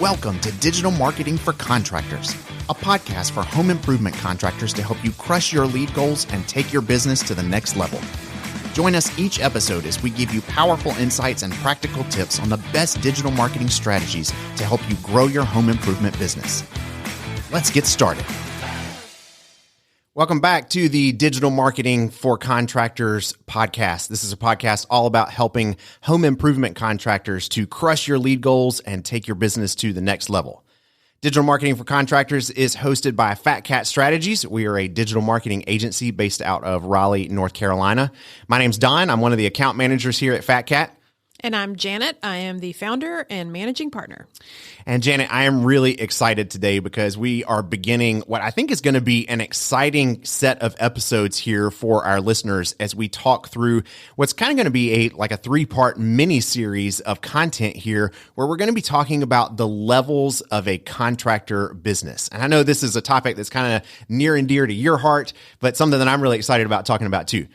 Welcome to Digital Marketing for Contractors, a podcast for home improvement contractors to help you crush your lead goals and take your business to the next level. Join us each episode as we give you powerful insights and practical tips on the best digital marketing strategies to help you grow your home improvement business. Let's get started. Welcome back to the Digital Marketing for Contractors podcast. This is a podcast all about helping home improvement contractors to crush your lead goals and take your business to the next level. Digital Marketing for Contractors is hosted by Fat Cat Strategies. We are a digital marketing agency based out of Raleigh, North Carolina. My name's Don. I'm one of the account managers here at Fat Cat. And I'm Janet. I am the founder and managing partner. And Janet, I am really excited today because we are beginning what I think is going to be an exciting set of episodes here for our listeners as we talk through what's kind of going to be a three-part mini series of content here where we're going to be talking about the levels of a contractor business. And I know this is a topic that's kind of near and dear to your heart, but something that I'm really excited about talking about too.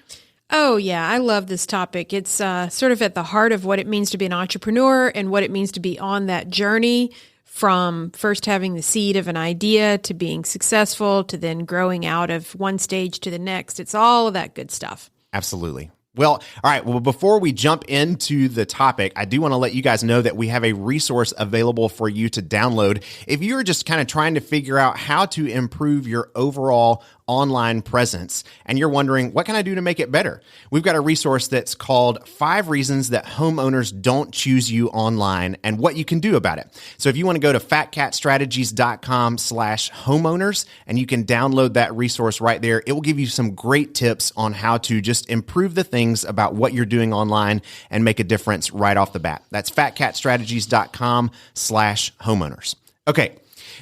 Oh, yeah. I love this topic. It's sort of at the heart of what it means to be an entrepreneur and what it means to be on that journey from first having the seed of an idea to being successful to then growing out of one stage to the next. It's all of that good stuff. Absolutely. Well, all right. Well, before we jump into the topic, I do want to let you guys know that we have a resource available for you to download if you're just kind of trying to figure out how to improve your overall online presence and you're wondering, what can I do to make it better? We've got a resource that's called 5 Reasons That Homeowners Don't Choose You Online and What You Can Do About It. So if you want to go to fatcatstrategies.com/homeowners and you can download that resource right there, it will give you some great tips on how to just improve the things about what you're doing online and make a difference right off the bat. That's fatcatstrategies.com/homeowners. Okay.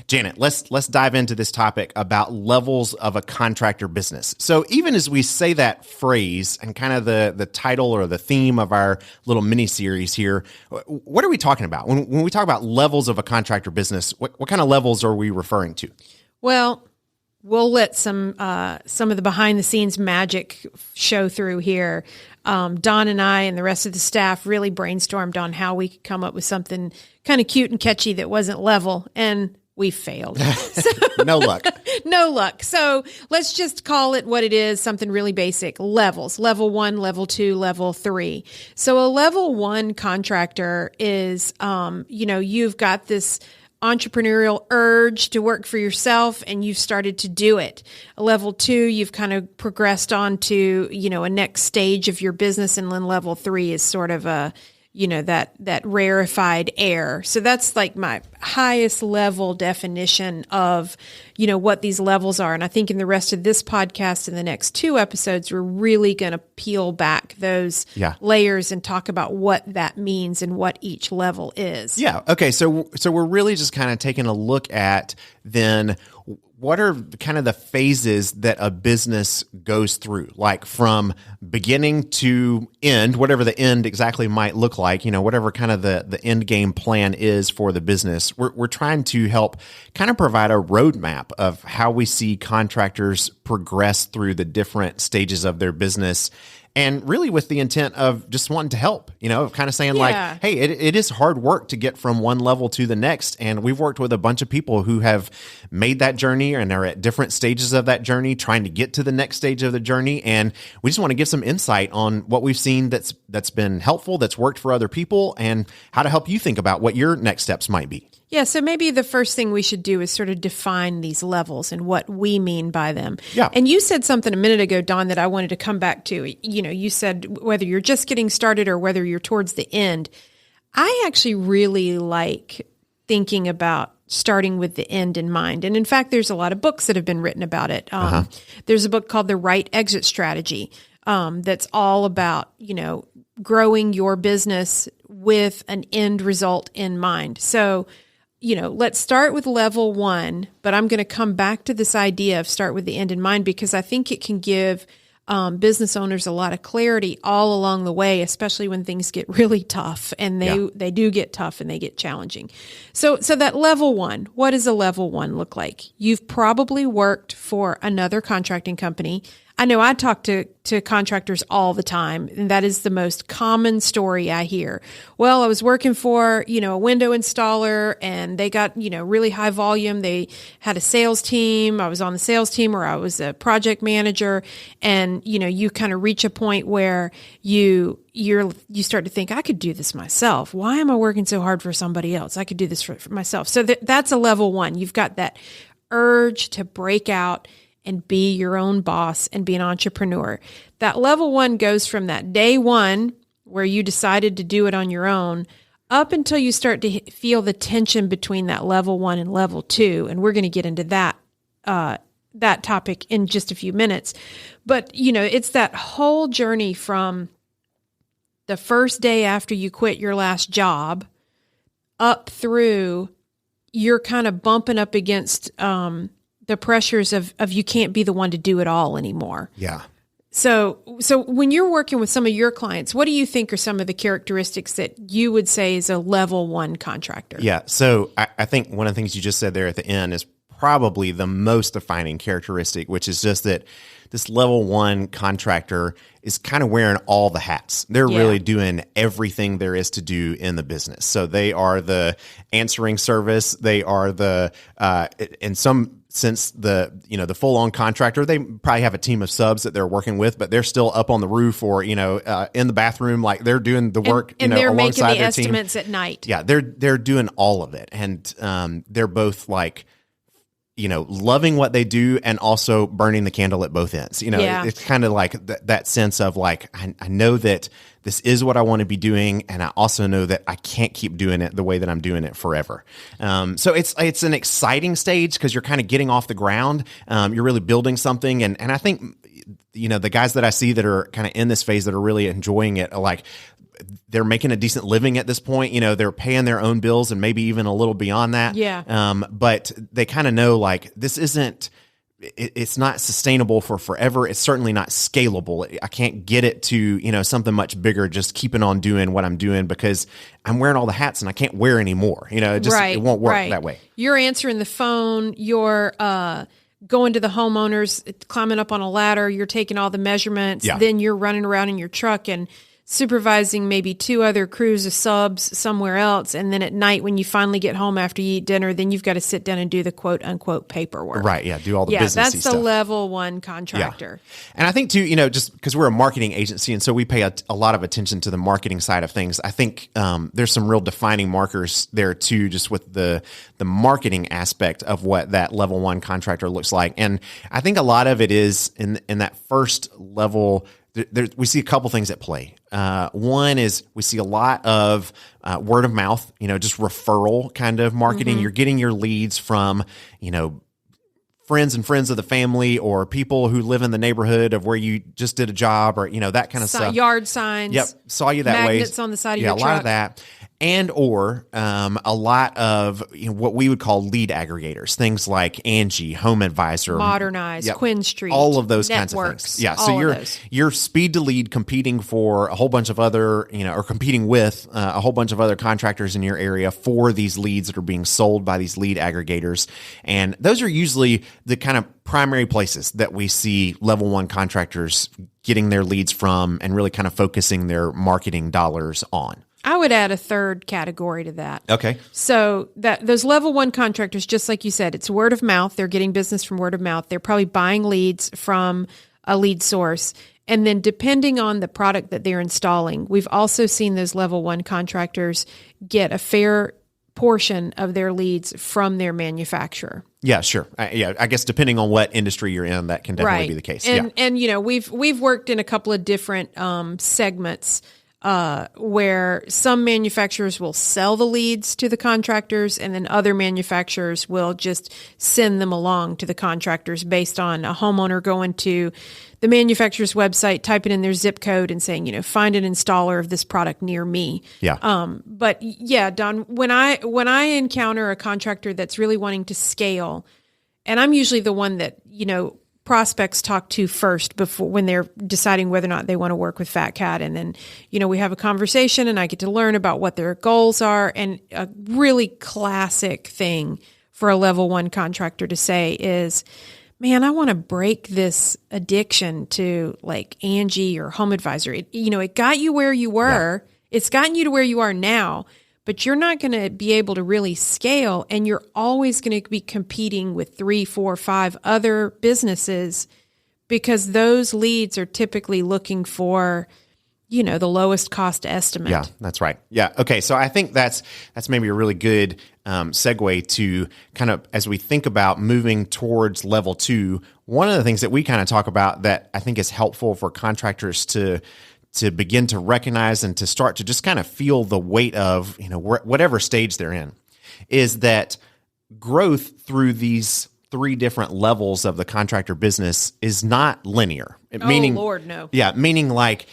Janet, let's dive into this topic about levels of a contractor business. So even as we say that phrase and kind of the title or the theme of our little mini series here, what are we talking about? When we talk about levels of a contractor business, what kind of levels are we referring to? Well, we'll let some of the behind the scenes magic show through here. Don and I and the rest of the staff really brainstormed on how we could come up with something kind of cute and catchy that wasn't level, and we failed. No luck. No luck. So let's just call it what it is, something really basic. Levels. Level 1, level 2, level 3. So a level 1 contractor is, you've got this entrepreneurial urge to work for yourself and you've started to do it. A level 2, you've kind of progressed on to, a next stage of your business. And then level 3 is sort of that rarefied air. So that's like my highest level definition of, what these levels are. And I think in the rest of this podcast, in the next 2 episodes, we're really going to peel back those layers and talk about what that means and what each level is. Yeah. Okay. So we're really just kind of taking a look at then what are kind of the phases that a business goes through, like from beginning to end, whatever the end exactly might look like, whatever kind of the end game plan is for the business. We're trying to help kind of provide a roadmap of how we see contractors progress through the different stages of their business. And really with the intent of just wanting to help, kind of saying hey, it is hard work to get from one level to the next. And we've worked with a bunch of people who have made that journey and are at different stages of that journey, trying to get to the next stage of the journey. And we just want to give some insight on what we've seen that's been helpful, that's worked for other people, and how to help you think about what your next steps might be. Yeah, so maybe the first thing we should do is sort of define these levels and what we mean by them. Yeah. And you said something a minute ago, Don, that I wanted to come back to. You said whether you're just getting started or whether you're towards the end. I actually really like thinking about starting with the end in mind. And in fact, there's a lot of books that have been written about it. There's a book called The Right Exit Strategy that's all about, growing your business with an end result in mind. So, let's start with level 1, but I'm going to come back to this idea of start with the end in mind because I think it can give business owners a lot of clarity all along the way, especially when things get really tough, and they do get tough and they get challenging. So that level 1, what does a level 1 look like? You've probably worked for another contracting company. I know I talk to contractors all the time, and that is the most common story I hear. Well, I was working for, a window installer, and they got, really high volume. They had a sales team. I was on the sales team, or I was a project manager. And, you kind of reach a point where you start to think, I could do this myself. Why am I working so hard for somebody else? I could do this for myself. So that's a level one. You've got that urge to break out and be your own boss and be an entrepreneur. That level one goes from that day one where you decided to do it on your own up until you start to feel the tension between that level one and level two. And we're going to get into that topic in just a few minutes. But, it's that whole journey from the first day after you quit your last job up through you're kind of bumping up against the pressures of you can't be the one to do it all anymore. Yeah. So when you're working with some of your clients, what do you think are some of the characteristics that you would say is a level one contractor? Yeah. So I think one of the things you just said there at the end is probably the most defining characteristic, which is just that this level one contractor is kind of wearing all the hats. They're really doing everything there is to do in the business. So they are the answering service. They are the, in some sense, the full on contractor. They probably have a team of subs that they're working with, but they're still up on the roof or, in the bathroom, like they're doing the work, and they're making the their estimates team. At night. Yeah. They're doing all of it. And, they're both like, loving what they do and also burning the candle at both ends. It's kind of like that sense of like, I know that this is what I want to be doing. And I also know that I can't keep doing it the way that I'm doing it forever. So it's an exciting stage because you're kind of getting off the ground. You're really building something. And I think, the guys that I see that are kind of in this phase that are really enjoying it are like, they're making a decent living at this point. They're paying their own bills and maybe even a little beyond that. Yeah. But they kind of know like this isn't, it's not sustainable for forever. It's certainly not scalable. I can't get it to, something much bigger, just keeping on doing what I'm doing because I'm wearing all the hats and I can't wear any more. It won't work that way. You're answering the phone. You're, going to the homeowners, climbing up on a ladder. You're taking all the measurements. Yeah. Then you're running around in your truck and supervising maybe 2 other crews of subs somewhere else. And then at night, when you finally get home after you eat dinner, then you've got to sit down and do the quote unquote paperwork. Right. Yeah. Do all the businessy that's stuff. the level one contractor. Yeah. And I think too, just because we're a marketing agency and so we pay a lot of attention to the marketing side of things. I think there's some real defining markers there too, just with the marketing aspect of what that level one contractor looks like. And I think a lot of it is in that first level. We see a couple things at play. One is we see a lot of word of mouth, just referral kind of marketing. Mm-hmm. You're getting your leads from, friends and friends of the family or people who live in the neighborhood of where you just did a job or, that kind of stuff. Yard signs. Yep. Saw you that way. Magnets on the side of your truck. Yeah, a lot of that. And or a lot of what we would call lead aggregators, things like Angie, Home Advisor, Modernize, Quinn Street, all of those networks, kinds of things. Yeah, so you're speed to lead competing for a whole bunch of other, or competing with a whole bunch of other contractors in your area for these leads that are being sold by these lead aggregators, and those are usually the kind of primary places that we see level one contractors getting their leads from and really kind of focusing their marketing dollars on. I would add a third category to that. Okay. So that those level one contractors, just like you said, it's word of mouth. They're getting business from word of mouth. They're probably buying leads from a lead source. And then depending on the product that they're installing, we've also seen those level one contractors get a fair portion of their leads from their manufacturer. Yeah, sure. I guess depending on what industry you're in, that can definitely be the case. And we've worked in a couple of different segments where some manufacturers will sell the leads to the contractors, and then other manufacturers will just send them along to the contractors based on a homeowner going to the manufacturer's website, typing in their zip code and saying, find an installer of this product near me. Yeah. But yeah, Don, when I encounter a contractor that's really wanting to scale, and I'm usually the one that, prospects talk to first before when they're deciding whether or not they want to work with Fat Cat. And then, we have a conversation and I get to learn about what their goals are. And a really classic thing for a level one contractor to say is, man, I want to break this addiction to like Angie or Home Advisor. It got you where you were. Yeah. It's gotten you to where you are now, but you're not going to be able to really scale, and you're always going to be competing with 3, 4, 5 other businesses because those leads are typically looking for, the lowest cost estimate. Yeah, that's right. Yeah. Okay. So I think that's maybe a really good segue to kind of, as we think about moving towards level 2, one of the things that we kind of talk about that I think is helpful for contractors to begin to recognize and to start to just kind of feel the weight of, whatever stage they're in, is that growth through these 3 different levels of the contractor business is not linear. Meaning, Lord, no. Yeah. Meaning like,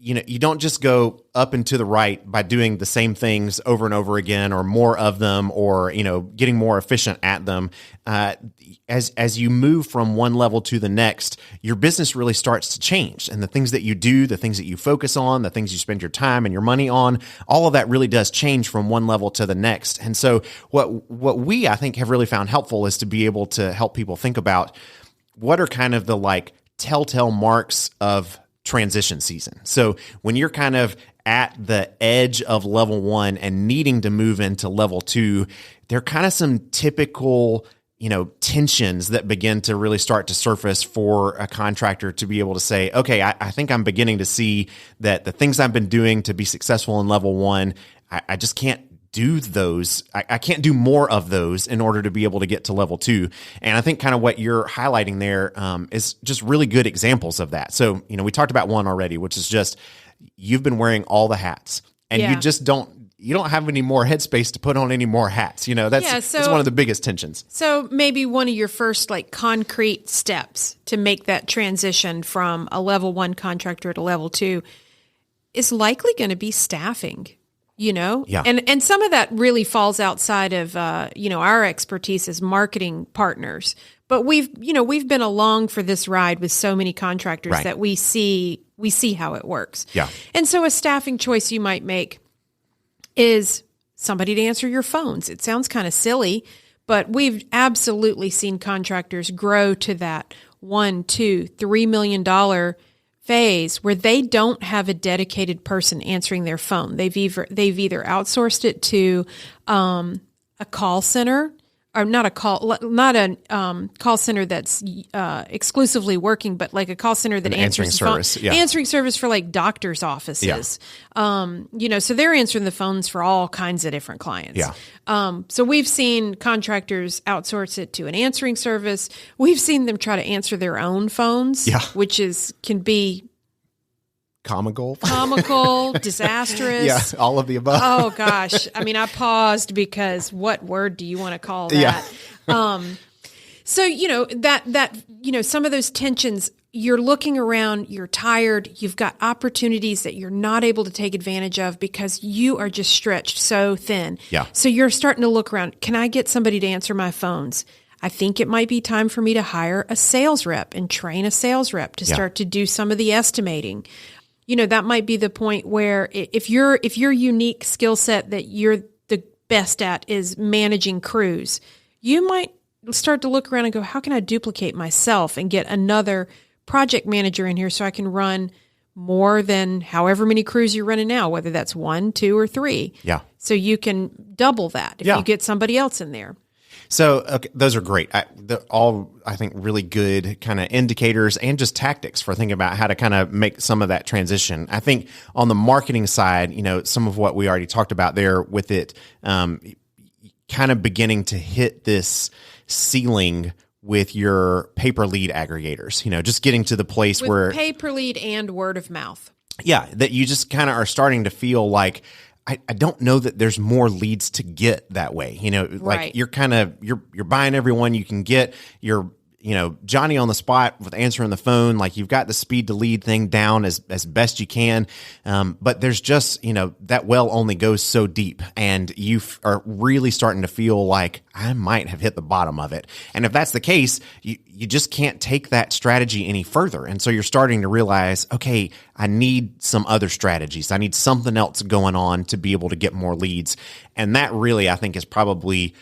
you don't just go up and to the right by doing the same things over and over again, or more of them, or, getting more efficient at them. As you move from one level to the next, your business really starts to change. And the things that you do, the things that you focus on, the things you spend your time and your money on, all of that really does change from one level to the next. And so what we, I think, have really found helpful is to be able to help people think about what are kind of the like telltale marks of transition season. So when you're kind of at the edge of level 1 and needing to move into level 2, there are kind of some typical, tensions that begin to really start to surface for a contractor to be able to say, okay, I think I'm beginning to see that the things I've been doing to be successful in level 1, I just can't do those. I can't do more of those in order to be able to get to level 2. And I think kind of what you're highlighting there is just really good examples of that. So, we talked about one already, which is just you've been wearing all the hats, and you just don't have any more headspace to put on any more hats. That's one of the biggest tensions. So maybe one of your first like concrete steps to make that transition from a level 1 contractor to level 2 is likely going to be staffing. Yeah. And some of that really falls outside of, our expertise as marketing partners. But we've been along for this ride with so many contractors that we see how it works. Yeah. And so a staffing choice you might make is somebody to answer your phones. It sounds kind of silly, but we've absolutely seen contractors grow to that $1, $2, $3 million phase where they don't have a dedicated person answering their phone. They've either outsourced it to a call center, or not a call center that's exclusively working, but like a call center that answers the phone. Answering service for like doctors' offices. Yeah. So they're answering the phones for all kinds of different clients. Yeah. So we've seen contractors outsource it to an answering service. We've seen them try to answer their own phones, which can be comical, disastrous. Yeah, all of the above. Oh gosh. I mean, I paused because what word do you want to call that? Yeah. So, some of those tensions, you're looking around, you're tired, you've got opportunities that you're not able to take advantage of because you are just stretched so thin. Yeah. So you're starting to look around. Can I get somebody to answer my phones? I think it might be time for me to hire a sales rep and train a sales rep to start to do some of the estimating. That might be the point where if your unique skill set that you're the best at is managing crews, you might start to look around and go, how can I duplicate myself and get another project manager in here so I can run more than however many crews you're running now, whether that's 1, 2, or 3. Yeah. So you can double that if you get somebody else in there. So those are great. They're all, I think, really good kind of indicators and just tactics for thinking about how to kind of make some of that transition. I think on the marketing side, some of what we already talked about there with it, kind of beginning to hit this ceiling with your pay-per lead aggregators, just getting to the place where pay-per lead and word of mouth. Yeah, that you just kind of are starting to feel like, I don't know that there's more leads to get that way. Like you're kind of, you're buying everyone you can get. You're, Johnny on the spot with answering the phone. Like you've got the speed to lead thing down as best you can. But there's just, that well only goes so deep, and you are really starting to feel like I might have hit the bottom of it. And if that's the case, you just can't take that strategy any further. And so you're starting to realize, okay, I need some other strategies. I need something else going on to be able to get more leads. And that really, I think, is probably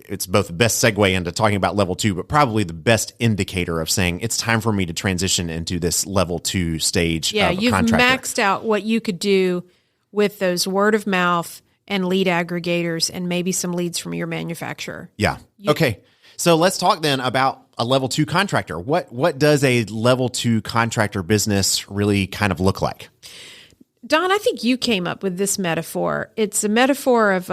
it's both the best segue into talking about level 2, but probably the best indicator of saying it's time for me to transition into this level 2 stage of a you've contractor. maxed out what you could do with those word of mouth and lead aggregators and maybe some leads from your manufacturer. Yeah. Okay. So let's talk then about a level 2 contractor. What does a level 2 contractor business really kind of look like? Don, I think you came up with this metaphor. It's a metaphor of,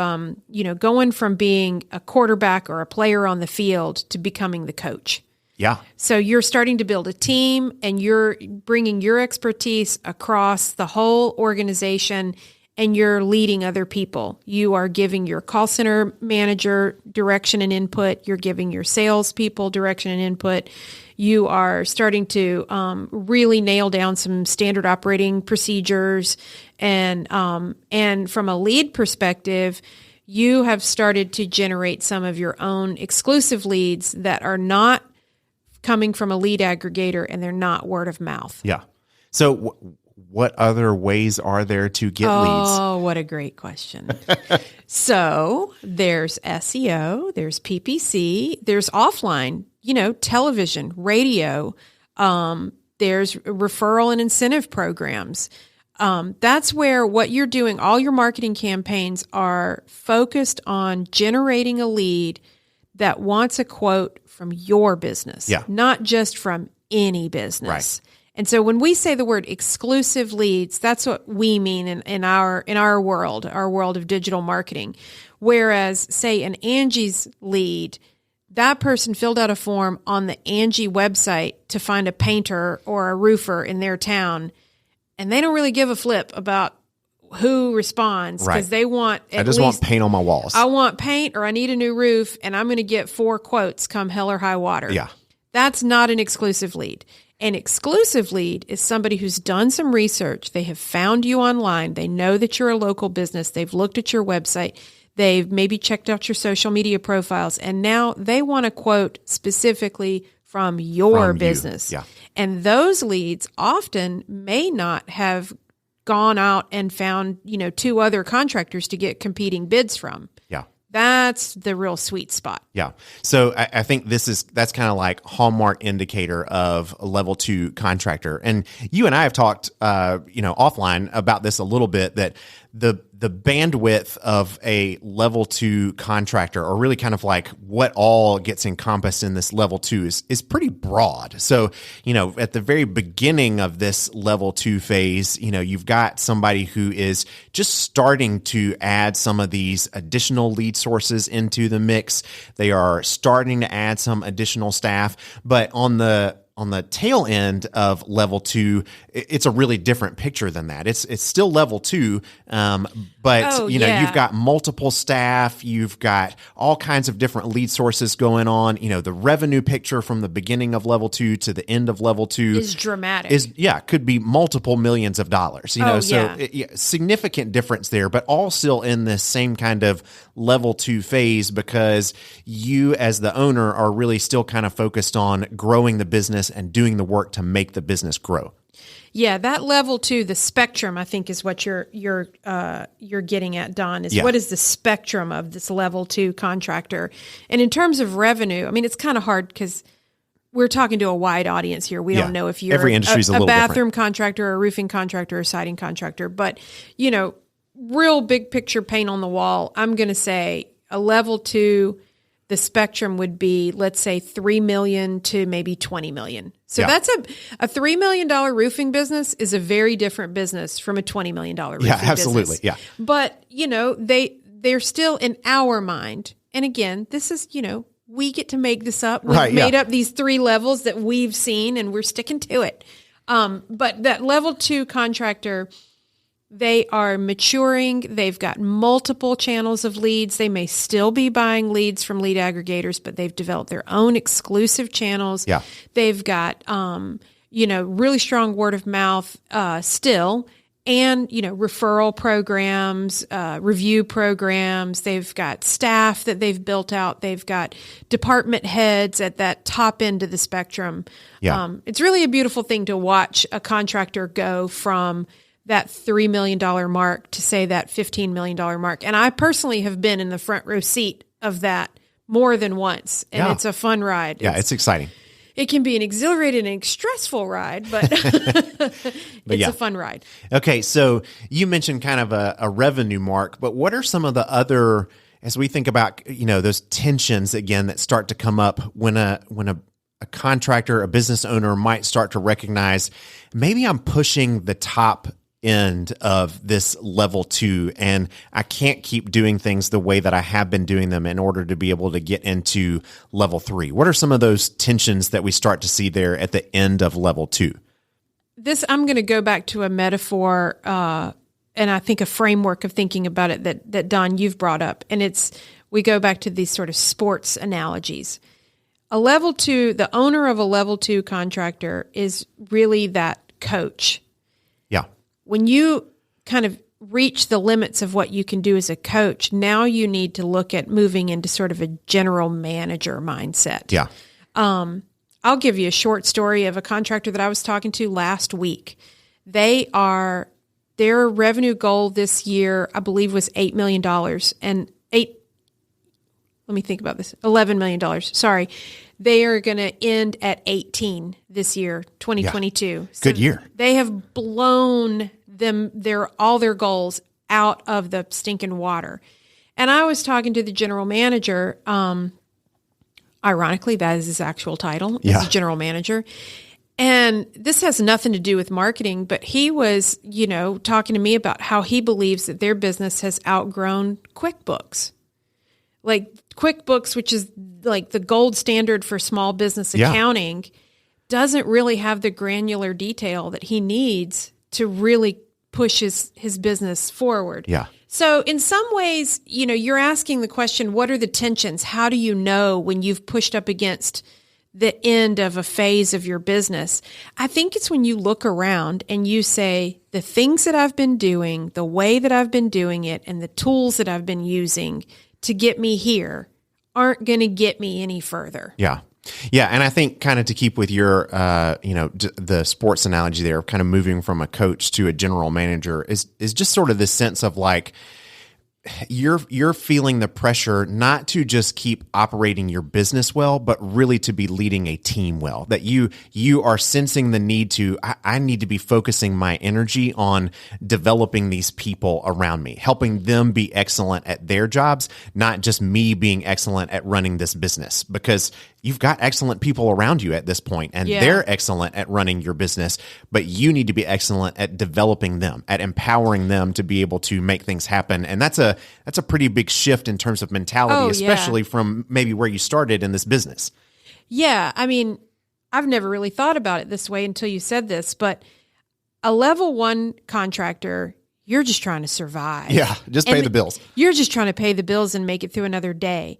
going from being a quarterback or a player on the field to becoming the coach. Yeah. So you're starting to build a team and you're bringing your expertise across the whole organization and you're leading other people. You are giving your call center manager direction and input. You're giving your salespeople direction and input. You are starting to really nail down some standard operating procedures. And from a lead perspective, you have started to generate some of your own exclusive leads that are not coming from a lead aggregator and they're not word of mouth. Yeah. So what other ways are there to get leads? Oh, what a great question. So there's SEO, there's PPC, there's offline, television, radio. There's referral and incentive programs. That's where what you're doing, all your marketing campaigns are focused on generating a lead that wants a quote from your business, not just from any business. Right. And so when we say the word exclusive leads, that's what we mean in our world of digital marketing. Whereas, say, an Angie's lead, that person filled out a form on the Angie website to find a painter or a roofer in their town, and they don't really give a flip about who responds because they want I just want paint on my walls. I want paint or I need a new roof, and I'm going to get 4 quotes come hell or high water. Yeah. That's not an exclusive lead. An exclusive lead is somebody who's done some research. They have found you online. They know that you're a local business. They've looked at your website. They've maybe checked out your social media profiles, and now they want a quote specifically from your business. Yeah. And those leads often may not have gone out and found, 2 other contractors to get competing bids from. Yeah. That's the real sweet spot. Yeah. So I think that's kind of like hallmark indicator of a level 2 contractor. And you and I have talked, offline about this a little bit, that the bandwidth of a level 2 contractor, or really kind of like what all gets encompassed in this level 2 is pretty broad. So, at the very beginning of this level 2 phase, you've got somebody who is just starting to add some of these additional lead sources into the mix. They are starting to add some additional staff, but on the tail end of level 2, it's a really different picture than that. It's still level 2, but you've got multiple staff, you've got all kinds of different lead sources going on. The revenue picture from the beginning of level 2 to the end of level 2 is dramatic. Could be multiple millions of dollars. Significant difference there, but all still in this same kind of level 2 phase, because you as the owner are really still kind of focused on growing the business and doing the work to make the business grow. Yeah, that level 2, the spectrum, I think is what you're getting at, Don, is what is the spectrum of this level 2 contractor? And in terms of revenue, I mean, it's kind of hard because we're talking to a wide audience here. We don't know if you're every industry's a bathroom different. Contractor, or a roofing contractor, or a siding contractor. But, real big picture paint on the wall, I'm going to say a level 2, the spectrum would be, let's say, $3 million to maybe $20 million. So that's a $3 million roofing business is a very different business from a $20 million roofing business. Yeah, absolutely. Yeah. But, they're still in our mind. And again, this is, we get to make this up. We've made up these 3 levels that we've seen, and we're sticking to it. But that level 2 contractor, they are maturing. They've got multiple channels of leads. They may still be buying leads from lead aggregators, but they've developed their own exclusive channels. Yeah. They've got, really strong word of mouth still, and, referral programs, review programs. They've got staff that they've built out. They've got department heads at that top end of the spectrum. Yeah. It's really a beautiful thing to watch a contractor go from that $3 million mark to, say, that $15 million mark. And I personally have been in the front row seat of that more than once, and Yeah. it's a fun ride. Yeah, it's exciting. It can be an exhilarating and stressful ride, but it's yeah. a fun ride. Okay, so you mentioned kind of a revenue mark, but what are some of the other, as we think about, those tensions again that start to come up when a contractor, a business owner might start to recognize maybe I'm pushing the top end of this level 2 and I can't keep doing things the way that I have been doing them in order to be able to get into level 3. What are some of those tensions that we start to see there at the end of level 2? I'm going to go back to a metaphor, and I think a framework of thinking about it that Don, you've brought up. And we go back to these sort of sports analogies. A level 2, the owner of a level 2 contractor is really that coach. Yeah. When you kind of reach the limits of what you can do as a coach, now you need to look at moving into sort of a general manager mindset. Yeah. I'll give you a short story of a contractor that I was talking to last week. Their revenue goal this year, I believe, was $8 million and let me think about this, $11 million. Sorry. They are going to end at 18 this year, 2022. Yeah. Good year. They have blown all their goals out of the stinking water. And I was talking to the general manager. Ironically, that is his actual title, as a general manager. And this has nothing to do with marketing, but he was, talking to me about how he believes that their business has outgrown QuickBooks. Like QuickBooks, which is like the gold standard for small business accounting, doesn't really have the granular detail that he needs to really push his business forward. Yeah. So in some ways, you're asking the question, what are the tensions? How do you know when you've pushed up against the end of a phase of your business? I think it's when you look around and you say, the things that I've been doing, the way that I've been doing it, and the tools that I've been using to get me here aren't going to get me any further. Yeah. Yeah. And I think kind of to keep with your, the sports analogy there, kind of moving from a coach to a general manager is just sort of this sense of like, you're feeling the pressure not to just keep operating your business well, but really to be leading a team well. That you are sensing the need to, I need to be focusing my energy on developing these people around me, helping them be excellent at their jobs, not just me being excellent at running this business, because you've got excellent people around you at this point and they're excellent at running your business, but you need to be excellent at developing them, at empowering them to be able to make things happen. And that's a pretty big shift in terms of mentality, especially from maybe where you started in this business. Yeah. I mean, I've never really thought about it this way until you said this, but a level 1 contractor, you're just trying to survive. Yeah. Just pay the bills. You're just trying to pay the bills and make it through another day.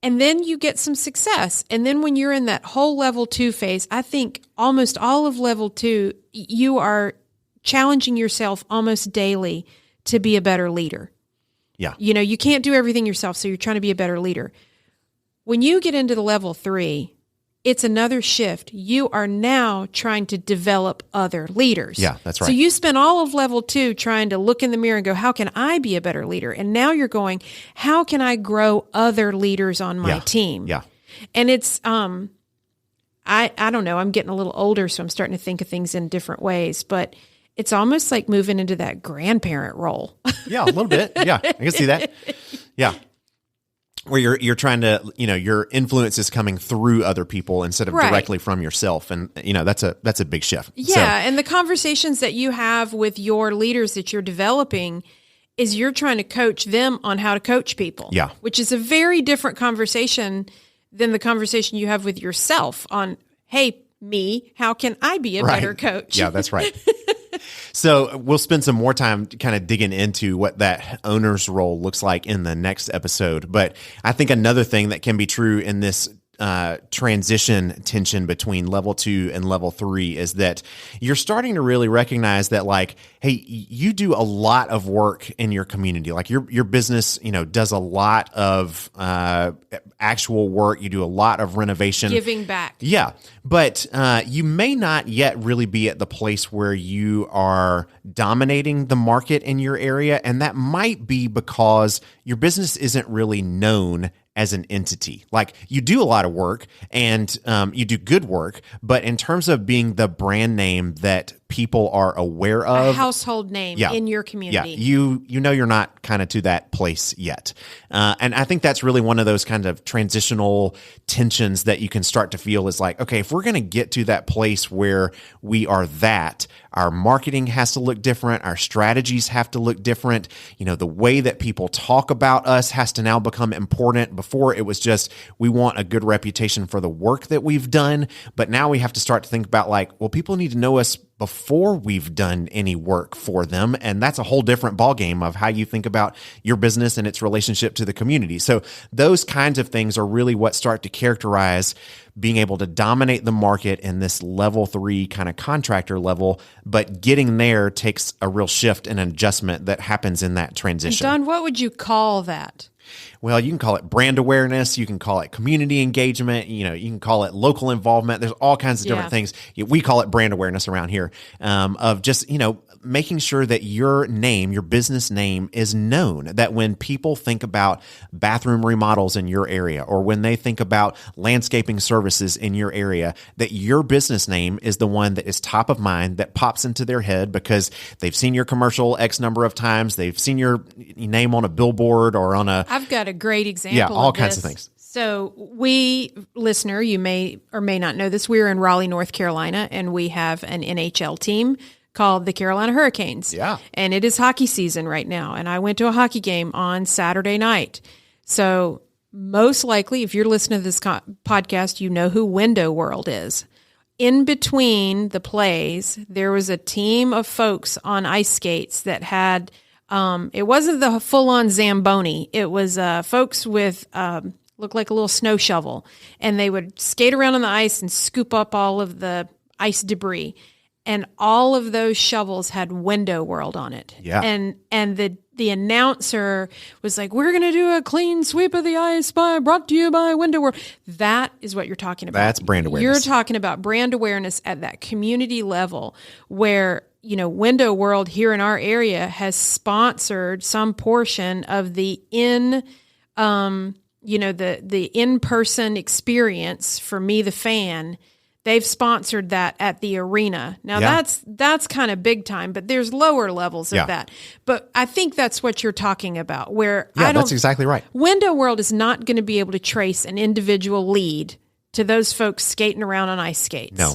And then you get some success. And then when you're in that whole level 2 phase, I think almost all of level 2, you are challenging yourself almost daily to be a better leader. Yeah. You can't do everything yourself, so you're trying to be a better leader. When you get into the level 3, it's another shift. You are now trying to develop other leaders. Yeah, that's right. So you spent all of level 2 trying to look in the mirror and go, how can I be a better leader? And now you're going, how can I grow other leaders on my team? Yeah. And it's, I don't know, I'm getting a little older, so I'm starting to think of things in different ways, but it's almost like moving into that grandparent role. Yeah, a little bit. Yeah, I can see that. Yeah. Where you're trying to, your influence is coming through other people instead of directly from yourself. And, that's a big shift. Yeah. So, and the conversations that you have with your leaders that you're developing is you're trying to coach them on how to coach people. Yeah. Which is a very different conversation than the conversation you have with yourself on, hey, me, how can I be a better coach? Yeah, that's right. So we'll spend some more time kind of digging into what that owner's role looks like in the next episode. But I think another thing that can be true in this transition tension between level 2 and level 3 is that you're starting to really recognize that, like, hey, you do a lot of work in your community. Like your business, does a lot of actual work. You do a lot of renovation. Giving back. Yeah. But you may not yet really be at the place where you are dominating the market in your area. And that might be because your business isn't really known as an entity. Like you do a lot of work and you do good work, but in terms of being the brand name that people are aware of, a household name in your community. Yeah, you know you're not kind of to that place yet. And I think that's really one of those kind of transitional tensions that you can start to feel is like, okay, if we're going to get to that place where we are that, our marketing has to look different. Our strategies have to look different. You know, the way that people talk about us has to now become important. Before it was just, we want a good reputation for the work that we've done. But now we have to start to think about like, well, people need to know us before we've done any work for them. And that's a whole different ballgame of how you think about your business and its relationship to the community. So those kinds of things are really what start to characterize being able to dominate the market in this level 3 kind of contractor level. But getting there takes a real shift and adjustment that happens in that transition. Don, what would you call that? Well, you can call it brand awareness. You can call it community engagement. You know, you can call it local involvement. There's all kinds of different things. We call it brand awareness around here, of just, you know, making sure that your name, your business name is known, that when people think about bathroom remodels in your area, or when they think about landscaping services in your area, that your business name is the one that is top of mind, that pops into their head because they've seen your commercial X number of times. They've seen your name on a billboard or on a... I've got a great example. Yeah, all of kinds this. of things. So we, listener, you may or may not know this, we're in Raleigh, North Carolina, and we have an NHL team called the Carolina Hurricanes. Yeah. And it is hockey season right now. And I went to a hockey game on Saturday night. So most likely, if you're listening to this podcast, you know who Window World is. In between the plays, there was a team of folks on ice skates that had, it wasn't the full-on Zamboni. It was folks with, looked like a little snow shovel. And they would skate around on the ice and scoop up all of the ice debris. And all of those shovels had Window World on it. Yeah. And the announcer was like, we're going to do a clean sweep of the ice brought to you by Window World. That is what you're talking about. That's brand awareness. You're talking about brand awareness at that community level where, you know, Window World here in our area has sponsored some portion of the the in-person experience for me, the fan. They've sponsored that at the arena. Now that's kind of big time, but there's lower levels of that. But I think that's what you're talking about, where that's exactly right. Window World is not going to be able to trace an individual lead to those folks skating around on ice skates. No.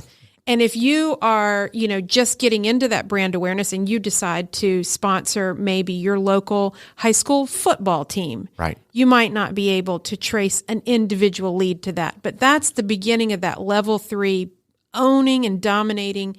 And if you are, you know, just getting into that brand awareness and you decide to sponsor maybe your local high school football team, right, you might not be able to trace an individual lead to that. But that's the beginning of that level 3 owning and dominating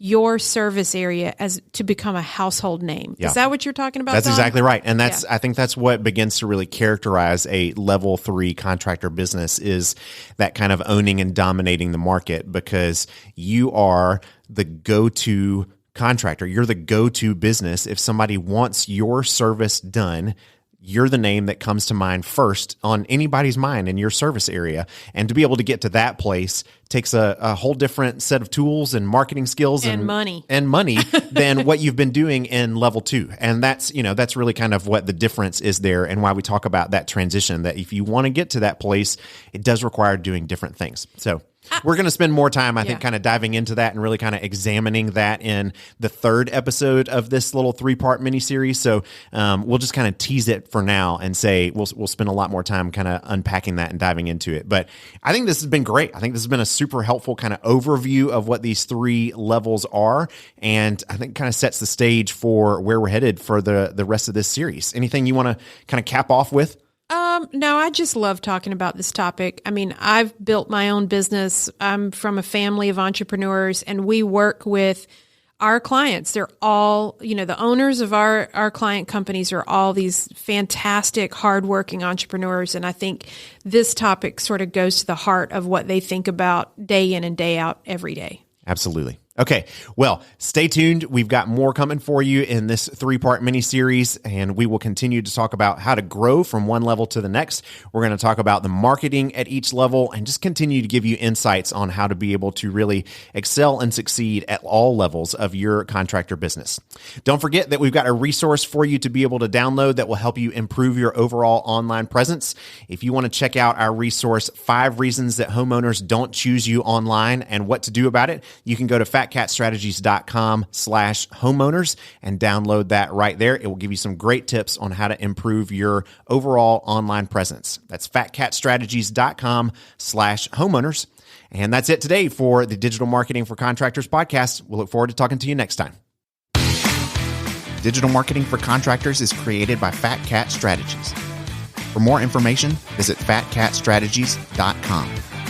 your service area as to become a household name. Yeah. Is that what you're talking about, That's Don? exactly right. And that's, I think that's what begins to really characterize a level 3 contractor business, is that kind of owning and dominating the market, because you are the go-to contractor. You're the go-to business. If somebody wants your service done, you're the name that comes to mind first on anybody's mind in your service area. And to be able to get to that place takes a whole different set of tools and marketing skills and money than what you've been doing in level 2. And that's, you know, that's really kind of what the difference is there, and why we talk about that transition, that if you want to get to that place, it does require doing different things. So we're going to spend more time, I think, kind of diving into that and really kind of examining that in the 3rd episode of this little 3-part mini-series. So we'll just kind of tease it for now and say we'll spend a lot more time kind of unpacking that and diving into it. But I think this has been great. I think this has been a super helpful kind of overview of what these 3 levels are, and I think kind of sets the stage for where we're headed for the rest of this series. Anything you want to kind of cap off with? No, I just love talking about this topic. I mean, I've built my own business. I'm from a family of entrepreneurs, and we work with our clients. They're all, you know, the owners of our client companies are all these fantastic, hardworking entrepreneurs. And I think this topic sort of goes to the heart of what they think about day in and day out every day. Absolutely. Okay, well, stay tuned. We've got more coming for you in this 3-part mini-series, and we will continue to talk about how to grow from one level to the next. We're going to talk about the marketing at each level and just continue to give you insights on how to be able to really excel and succeed at all levels of your contractor business. Don't forget that we've got a resource for you to be able to download that will help you improve your overall online presence. If you want to check out our resource, 5 Reasons That Homeowners Don't Choose You Online and What to Do About It, you can go to fatcatstrategies.com/homeowners and download that right there. It will give you some great tips on how to improve your overall online presence. That's fatcatstrategies.com/homeowners. And that's it today for the Digital Marketing for Contractors podcast. We'll look forward to talking to you next time. Digital Marketing for Contractors is created by Fat Cat Strategies. For more information, visit fatcatstrategies.com.